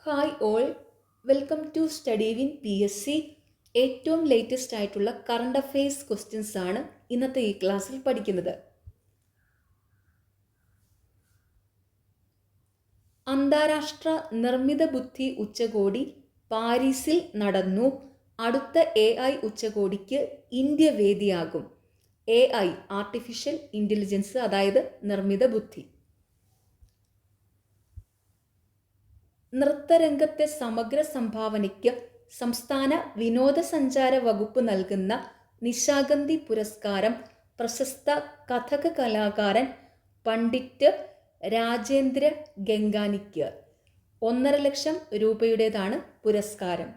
Hi all, welcome to study win PSC. ഏറ്റവും latest ആയിട്ടുള്ള current affairs questions ആണ് ഇന്നത്തെ ഈ ക്ലാസ്സിൽ പഠിക്കുന്നത്. അന്താരാഷ്ട്ര നിർമ്മിത ബുദ്ധി ഉച്ചകോടി പാരീസിൽ നടന്നു. അടുത്ത AI ഉച്ചകോടിക്ക് ഇന്ത്യ വേദിയാകും. AI ആർട്ടിഫിഷ്യൽ ഇൻ്റലിജൻസ്, അതായത് നിർമ്മിത ബുദ്ധി. നൃത്തരംഗത്തെ സമഗ്ര സംഭാവനയ്ക്ക് സംസ്ഥാന വിനോദസഞ്ചാര വകുപ്പ് നൽകുന്ന നിശാഗന്ധി പുരസ്കാരം പ്രശസ്ത കഥക് കലാകാരൻ പണ്ഡിറ്റ് രാജേന്ദ്ര ഗംഗാനിക്ക്. 1.5 ലക്ഷം രൂപയുടേതാണ് പുരസ്കാരം.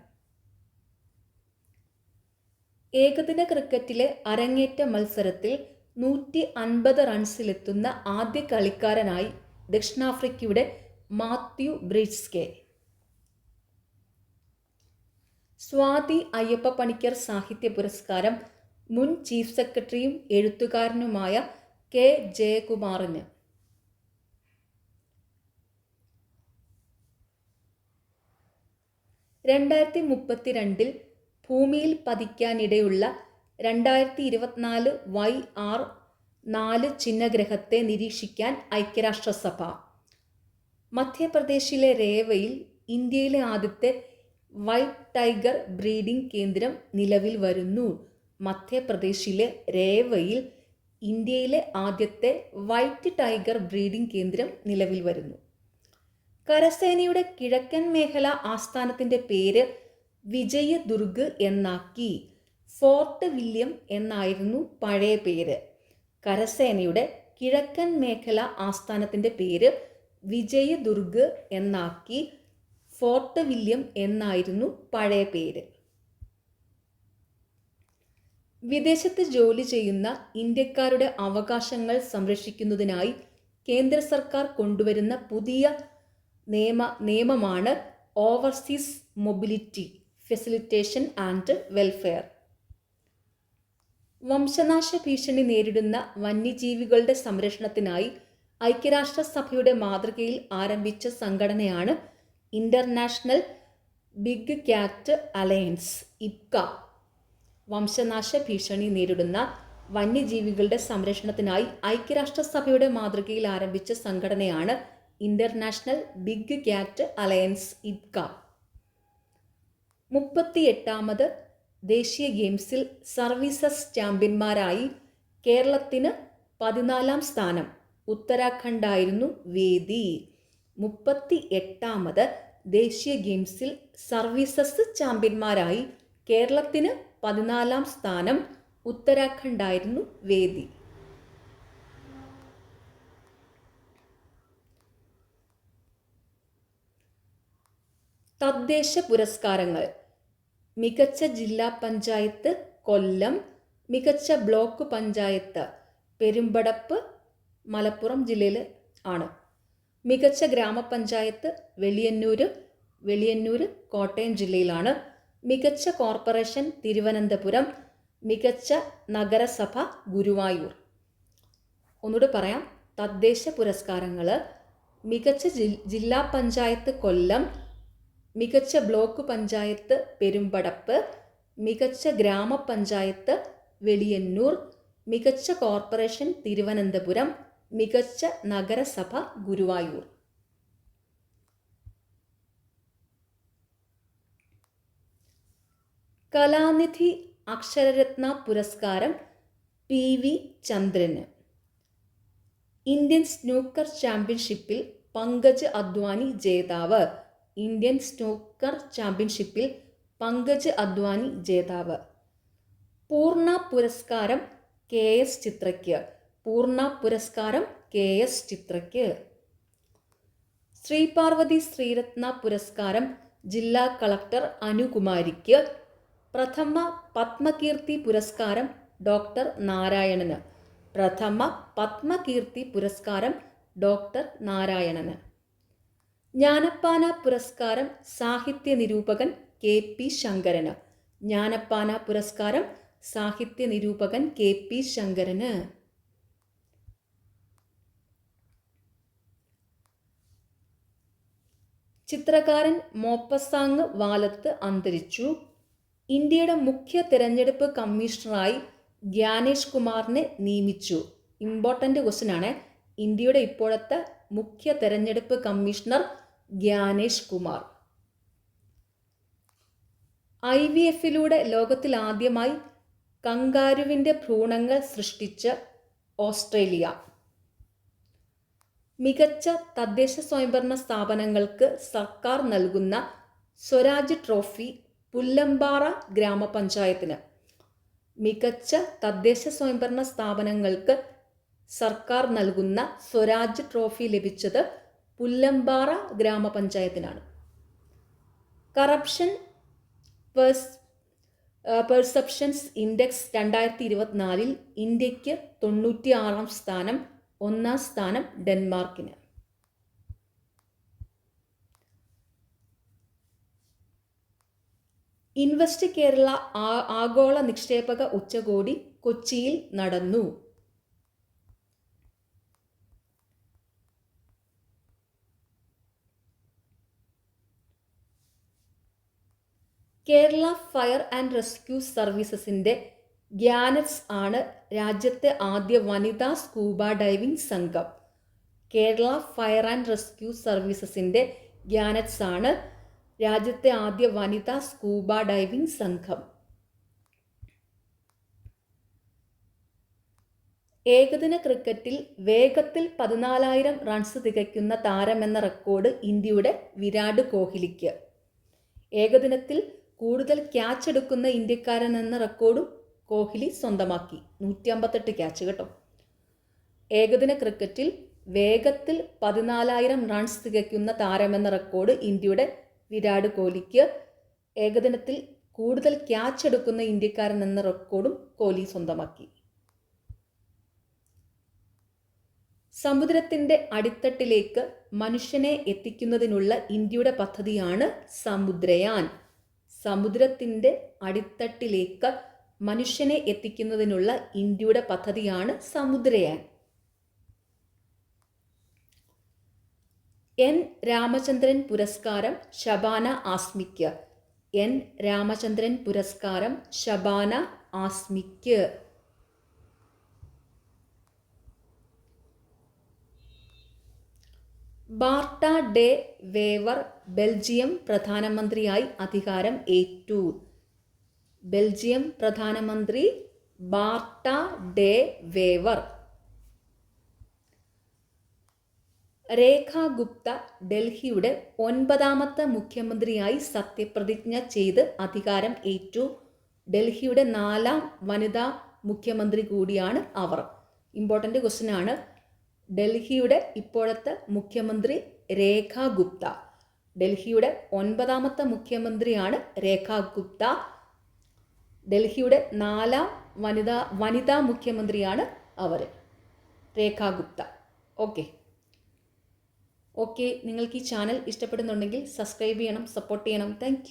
ഏകദിന ക്രിക്കറ്റിലെ അരങ്ങേറ്റ മത്സരത്തിൽ 150 റൺസിലെത്തുന്ന ആദ്യ കളിക്കാരനായി ദക്ഷിണാഫ്രിക്കയുടെ മാത്യു ബ്രിഡ്സ്കെ. സ്വാതി അയ്യപ്പ പണിക്കർ സാഹിത്യ പുരസ്കാരം മുൻ ചീഫ് സെക്രട്ടറിയും എഴുത്തുകാരനുമായ K. ജയകുമാറിന്. (2032) ഭൂമിയിൽ പതിക്കാനിടയുള്ള 2024 YR-4 ചിഹ്നഗ്രഹത്തെ നിരീക്ഷിക്കാൻ ഐക്യരാഷ്ട്രസഭ. മധ്യപ്രദേശിലെ രേവയിൽ ഇന്ത്യയിലെ ആദ്യത്തെ വൈറ്റ് ടൈഗർ ബ്രീഡിംഗ് കേന്ദ്രം നിലവിൽ വരുന്നു. മധ്യപ്രദേശിലെ രേവയിൽ ഇന്ത്യയിലെ ആദ്യത്തെ വൈറ്റ് ടൈഗർ ബ്രീഡിംഗ് കേന്ദ്രം നിലവിൽ വരുന്നു. കരസേനയുടെ കിഴക്കൻ മേഖല ആസ്ഥാനത്തിൻ്റെ പേര് വിജയ് ദുർഗ് എന്നാക്കി. ഫോർട്ട് വില്യം എന്നായിരുന്നു പഴയ പേര്. കരസേനയുടെ കിഴക്കൻ മേഖല ആസ്ഥാനത്തിൻ്റെ പേര് വിജയ് ദുർഗ് എന്നാക്കി. ഫോർട്ട് വില്യം എന്നായിരുന്നു പഴയ പേര്. വിദേശത്ത് ജോലി ചെയ്യുന്ന ഇന്ത്യക്കാരുടെ അവകാശങ്ങൾ സംരക്ഷിക്കുന്നതിനായി കേന്ദ്ര സർക്കാർ കൊണ്ടുവരുന്ന പുതിയ നിയമമാണ് overseas mobility facilitation and welfare. വംശനാശ ഭീഷണി നേരിടുന്ന വന്യജീവികളുടെ സംരക്ഷണത്തിനായി ഐക്യരാഷ്ട്രസഭയുടെ മാതൃകയിൽ ആരംഭിച്ച സംഘടനയാണ് international big cat alliance, IPCA. വംശനാശ ഭീഷണി നേരിടുന്ന വന്യജീവികളുടെ സംരക്ഷണത്തിനായി ഐക്യരാഷ്ട്രസഭയുടെ മാതൃകയിൽ ആരംഭിച്ച സംഘടനയാണ് international big cat alliance, IPCA. 38ാമത് ദേശീയ ഗെയിംസിൽ സർവീസസ് ചാമ്പ്യന്മാരായി കേരളത്തിന് 14ാം സ്ഥാനം. ഉത്തരാഖണ്ഡായിരുന്നു വേദി. 38ാമത് ദേശീയ ഗെയിംസിൽ സർവീസസ് ചാമ്പ്യന്മാരായി കേരളത്തിന് 14ാം സ്ഥാനം. ഉത്തരാഖണ്ഡായിരുന്നു വേദി. തദ്ദേശ പുരസ്കാരങ്ങൾ. മികച്ച ജില്ലാ പഞ്ചായത്ത് കൊല്ലം. മികച്ച ബ്ലോക്ക് പഞ്ചായത്ത് പെരുമ്പടപ്പ് മലപ്പുറം ജില്ലയിൽ ആണ്. മികച്ച ഗ്രാമപഞ്ചായത്ത് വെളിയന്നൂർ കോട്ടയം ജില്ലയിലാണ്. മികച്ച കോർപ്പറേഷൻ തിരുവനന്തപുരം. മികച്ച നഗരസഭ ഗുരുവായൂർ. ഒന്നുകൂടെ പറയാം. തദ്ദേശ പുരസ്കാരങ്ങൾ: മികച്ച ജില്ലാ പഞ്ചായത്ത് കൊല്ലം, മികച്ച ബ്ലോക്ക് പഞ്ചായത്ത് പെരുമ്പടപ്പ്, മികച്ച ഗ്രാമപഞ്ചായത്ത് വെളിയന്നൂർ, മികച്ച കോർപ്പറേഷൻ തിരുവനന്തപുരം, മികച്ച നഗരസഭ ഗുരുവായൂർ. കലാനിധി അക്ഷരരത്ന പുരസ്കാരം PV ചന്ദ്രന്. ഇന്ത്യൻ സ്നൂക്കർ ചാമ്പ്യൻഷിപ്പിൽ പങ്കജ് അദ്വാനി ജേതാവ്. ഇന്ത്യൻ സ്നൂക്കർ ചാമ്പ്യൻഷിപ്പിൽ പങ്കജ് അദ്വാനി ജേതാവ്. പൂർണ്ണ പുരസ്കാരം KS ചിത്രയ്ക്ക്. പൂർണ്ണ പുരസ്കാരം KS ചിത്രയ്ക്ക്. ശ്രീപാർവതി ശ്രീരത്ന പുരസ്കാരം ജില്ലാ കളക്ടർ അനുകുമാരിക്ക്. പ്രഥമ പത്മകീർത്തി പുരസ്കാരം ഡോക്ടർ നാരായണന്. പ്രഥമ പത്മകീർത്തി പുരസ്കാരം ഡോക്ടർ നാരായണന്. ജ്ഞാനപ്പാന പുരസ്കാരം സാഹിത്യ നിരൂപകൻ KP ശങ്കരന്. ജ്ഞാനപ്പാന പുരസ്കാരം സാഹിത്യ നിരൂപകൻ KP ശങ്കരന്. ചിത്രകാരൻ മോപ്പസാങ് വാലത്ത് അന്തരിച്ചു. ഇന്ത്യയുടെ മുഖ്യ തിരഞ്ഞെടുപ്പ് കമ്മീഷണറായി ഗ്യാനേഷ് കുമാറിനെ നിയമിച്ചു. ഇമ്പോർട്ടൻ്റ് ക്വസ്റ്റ്യൻ ആണ്. ഇന്ത്യയുടെ ഇപ്പോഴത്തെ മുഖ്യ തിരഞ്ഞെടുപ്പ് കമ്മീഷണർ ഗ്യാനേഷ് കുമാർ. IVF-ലൂടെ ലോകത്തിൽ ആദ്യമായി കങ്കാരുവിൻ്റെ ഭ്രൂണങ്ങൾ സൃഷ്ടിച്ച ഓസ്ട്രേലിയ. മികച്ച തദ്ദേശ സ്വയംഭരണ സ്ഥാപനങ്ങൾക്ക് സർക്കാർ നൽകുന്ന സ്വരാജ് ട്രോഫി പുല്ലമ്പാറ ഗ്രാമപഞ്ചായത്തിന്. മികച്ച തദ്ദേശ സ്വയംഭരണ സ്ഥാപനങ്ങൾക്ക് സർക്കാർ നൽകുന്ന സ്വരാജ് ട്രോഫി ലഭിച്ചത് പുല്ലമ്പാറ ഗ്രാമപഞ്ചായത്തിനാണ്. കറപ്ഷൻ പെർസെപ്ഷൻസ് ഇൻഡെക്സ് 2024 ഇന്ത്യക്ക് 96-ാം സ്ഥാനം, 1-ാം സ്ഥാനം ഡെൻമാർക്കിന്. ഇൻവെസ്റ്റ് കേരള ആഗോള നിക്ഷേപക ഉച്ചകോടി കൊച്ചിയിൽ നടന്നു. കേരള ഫയർ ആൻഡ് റെസ്ക്യൂ സർവീസസിൻ്റെ ഗ്യാനറ്റ്സ് ആണ് രാജ്യത്തെ ആദ്യ വനിതാ സ്കൂബ ഡൈവിംഗ് സംഘം. കേരള ഫയർ ആൻഡ് റെസ്ക്യൂ സർവീസസിൻ്റെ ഗ്യാനറ്റ്സ് ആണ് രാജ്യത്തെ ആദ്യ വനിതാ സ്കൂബ ഡൈവിംഗ് സംഘം. ഏകദിന ക്രിക്കറ്റിൽ വേഗത്തിൽ 14,000 റൺസ് തികയ്ക്കുന്ന താരമെന്ന റെക്കോർഡ് ഇന്ത്യയുടെ വിരാട് കോഹ്ലിക്ക്. ഏകദിനത്തിൽ കൂടുതൽ ക്യാച്ച് എടുക്കുന്ന ഇന്ത്യക്കാരൻ എന്ന റെക്കോർഡും കോഹ്ലി സ്വന്തമാക്കി. 158 ക്യാച്ച് കേട്ടോ. ഏകദിന ക്രിക്കറ്റിൽ വേഗത്തിൽ 14,000 റൺസ് തികയ്ക്കുന്ന താരമെന്ന റെക്കോർഡ് ഇന്ത്യയുടെ വിരാട് കോഹ്ലിക്ക്. ഏകദിനത്തിൽ കൂടുതൽ ക്യാച്ച് എടുക്കുന്ന ഇന്ത്യക്കാരൻ എന്ന റെക്കോർഡും കോഹ്ലി സ്വന്തമാക്കി. സമുദ്രത്തിൻ്റെ അടിത്തട്ടിലേക്ക് മനുഷ്യനെ എത്തിക്കുന്നതിനുള്ള ഇന്ത്യയുടെ പദ്ധതിയാണ് സമുദ്രയാൻ. സമുദ്രത്തിൻ്റെ അടിത്തട്ടിലേക്ക് മനുഷ്യനെ എത്തിക്കുന്നതിനുള്ള ഇന്ത്യയുടെ പദ്ധതിയാണ് സമുദ്രയാൻ. N. രാമചന്ദ്രൻ പുരസ്കാരം ഷബാന ആസ്മിക്ക്. N. രാമചന്ദ്രൻ പുരസ്കാരം ഷബാന ആസ്മിക്ക്. ബാർട്ട ഡെ വേവർ ബെൽജിയം പ്രധാനമന്ത്രിയായി അധികാരം ഏറ്റു. ബെൽജിയം പ്രധാനമന്ത്രി ബാർട്ട ഡെ വേവർ. രേഖ ഗുപ്ത ഡൽഹിയുടെ 9ാമത്തെ മുഖ്യമന്ത്രിയായി സത്യപ്രതിജ്ഞ ചെയ്ത് അധികാരം ഏറ്റു. ഡൽഹിയുടെ 4ാം വനിതാ മുഖ്യമന്ത്രി കൂടിയാണ് അവർ. ഇമ്പോർട്ടൻ്റ് ക്വസ്റ്റ്യൻ ആണ്. ഡൽഹിയുടെ ഇപ്പോഴത്തെ മുഖ്യമന്ത്രി രേഖ ഗുപ്ത. ഡൽഹിയുടെ 9ാമത്തെ മുഖ്യമന്ത്രിയാണ് രേഖ ഗുപ്ത. ഡൽഹിയുടെ 4ാം വനിതാ മുഖ്യമന്ത്രിയാണ് അവർ, രേഖ ഗുപ്ത. ഓക്കെ നിങ്ങൾക്ക് ഈ ചാനൽ ഇഷ്ടപ്പെടുന്നുണ്ടെങ്കിൽ സബ്സ്ക്രൈബ് ചെയ്യണം, സപ്പോർട്ട് ചെയ്യണം. താങ്ക്